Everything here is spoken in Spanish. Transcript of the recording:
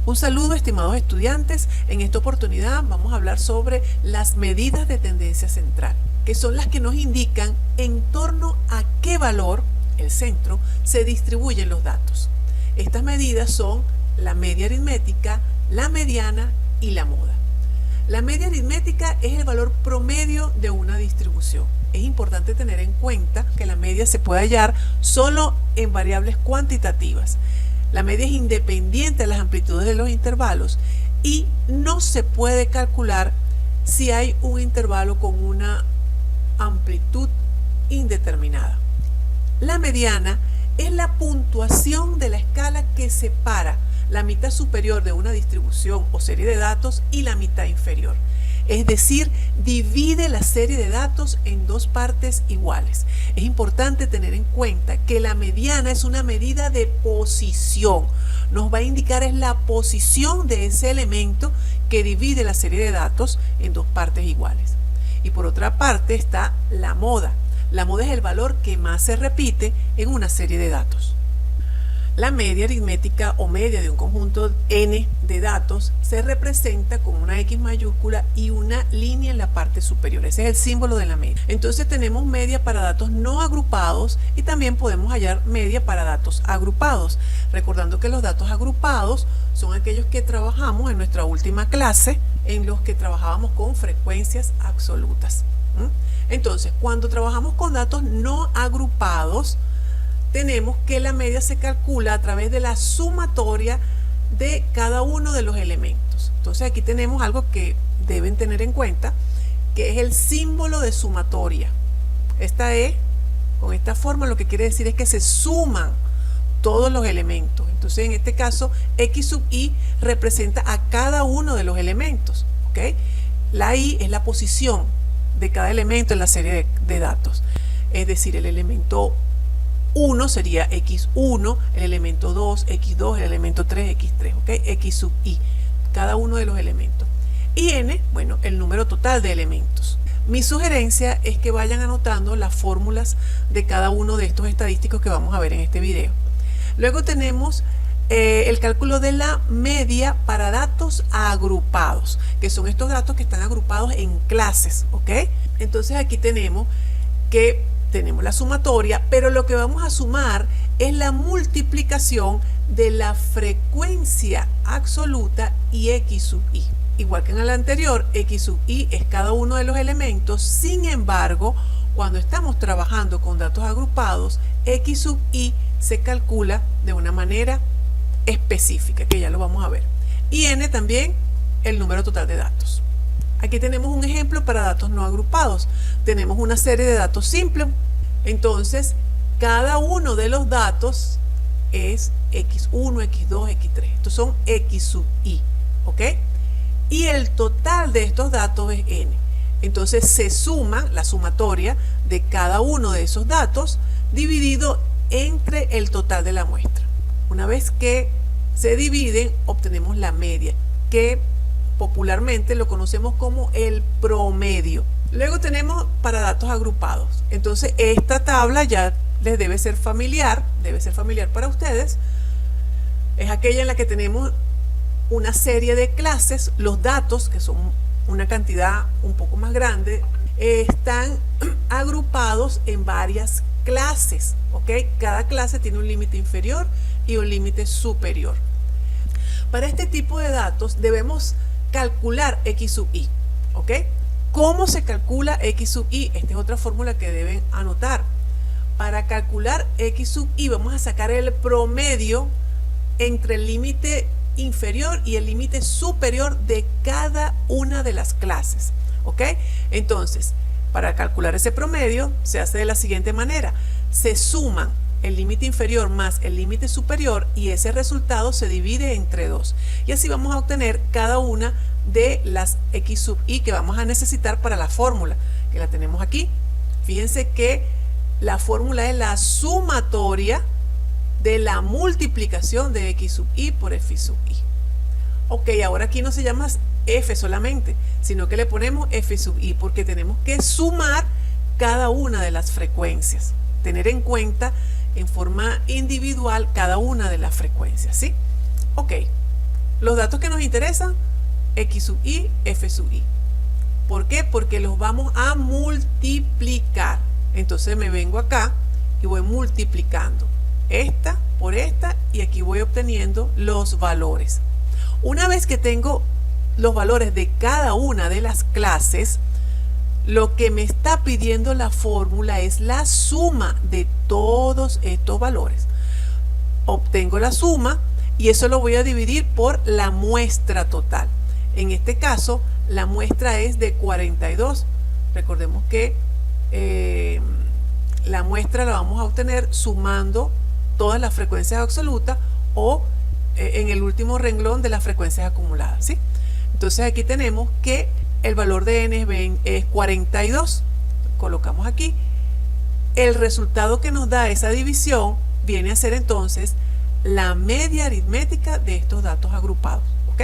Un saludo, estimados estudiantes. En esta oportunidad vamos a hablar sobre las medidas de tendencia central, que son las que nos indican en torno a qué valor, el centro, se distribuyen los datos. Estas medidas son la media aritmética, la mediana y la moda. La media aritmética es el valor promedio de una distribución. Es importante tener en cuenta que la media se puede hallar solo en variables cuantitativas. La media es independiente de las amplitudes de los intervalos y no se puede calcular si hay un intervalo con una amplitud indeterminada. La mediana es la puntuación de la escala que separa la mitad superior de una distribución o serie de datos y la mitad inferior. Es decir, divide la serie de datos en dos partes iguales. Es importante tener en cuenta que la mediana es una medida de posición. Nos va a indicar es la posición de ese elemento que divide la serie de datos en dos partes iguales. Y por otra parte está la moda. La moda es el valor que más se repite en una serie de datos. La media aritmética o media de un conjunto n de datos se representa con una X mayúscula y una línea en la parte superior. Ese es el símbolo de la media. Entonces tenemos media para datos no agrupados y también podemos hallar media para datos agrupados. Recordando que los datos agrupados son aquellos que trabajamos en nuestra última clase, en los que trabajábamos con frecuencias absolutas. Entonces, cuando trabajamos con datos no agrupados, tenemos que la media se calcula a través de la sumatoria de cada uno de los elementos. Entonces aquí tenemos algo que deben tener en cuenta, que es el símbolo de sumatoria. Esta E, con esta forma, lo que quiere decir es que se suman todos los elementos. Entonces en este caso, X sub I representa a cada uno de los elementos. ¿Okay? La I es la posición de cada elemento en la serie de datos. Es decir, el elemento 1 sería X1, el elemento 2, X2, el elemento 3, X3, ¿ok? X sub I, cada uno de los elementos. Y N, bueno, el número total de elementos. Mi sugerencia es que vayan anotando las fórmulas de cada uno de estos estadísticos que vamos a ver en este video. Luego tenemos el cálculo de la media para datos agrupados, que son estos datos que están agrupados en clases, ¿ok? Entonces aquí tenemos que tenemos la sumatoria, pero lo que vamos a sumar es la multiplicación de la frecuencia absoluta y X sub I. Igual que en el anterior, X sub I es cada uno de los elementos. Sin embargo, cuando estamos trabajando con datos agrupados, X sub I se calcula de una manera específica, que ya lo vamos a ver. Y N también el número total de datos. Aquí tenemos un ejemplo para datos no agrupados. Tenemos una serie de datos simples. Entonces, cada uno de los datos es X1, X2, X3. Estos son X sub I. ¿Ok? Y el total de estos datos es N. Entonces, se suman la sumatoria de cada uno de esos datos dividido entre el total de la muestra. Una vez que se dividen, obtenemos la media, que popularmente lo conocemos como el promedio. Luego tenemos para datos agrupados. Entonces esta tabla ya les debe ser familiar para ustedes. Es aquella en la que tenemos una serie de clases. Los datos, que son una cantidad un poco más grande, están agrupados en varias clases. ¿Ok? Cada clase tiene un límite inferior y un límite superior. Para este tipo de datos debemos calcular X sub I. ¿Ok? ¿Cómo se calcula X sub I? Esta es otra fórmula que deben anotar. Para calcular X sub I vamos a sacar el promedio entre el límite inferior y el límite superior de cada una de las clases. ¿Ok? Entonces, para calcular ese promedio se hace de la siguiente manera. Se suman el límite inferior más el límite superior y ese resultado se divide entre 2. Y así vamos a obtener cada una de las X sub I que vamos a necesitar para la fórmula, que la tenemos aquí. Fíjense que la fórmula es la sumatoria de la multiplicación de X sub I por F sub I. Ok, ahora aquí no se llama F solamente, sino que le ponemos F sub I porque tenemos que sumar cada una de las frecuencias. Tener en cuenta en forma individual cada una de las frecuencias, ¿sí? Ok, Los datos que nos interesan, X sub I, F sub I. ¿Por qué? Porque los vamos a multiplicar. Entonces me vengo acá y voy multiplicando esta por esta y aquí voy obteniendo los valores. Una vez que tengo los valores de cada una de las clases, lo que me está pidiendo la fórmula es la suma de todos estos valores. Obtengo la suma y eso lo voy a dividir por la muestra total. En este caso, la muestra es de 42. Recordemos que la muestra la vamos a obtener sumando todas las frecuencias absolutas o en el último renglón de las frecuencias acumuladas, ¿sí? Entonces aquí tenemos que el valor de n es 42. Colocamos aquí. El resultado que nos da esa división viene a ser entonces la media aritmética de estos datos agrupados, ¿ok?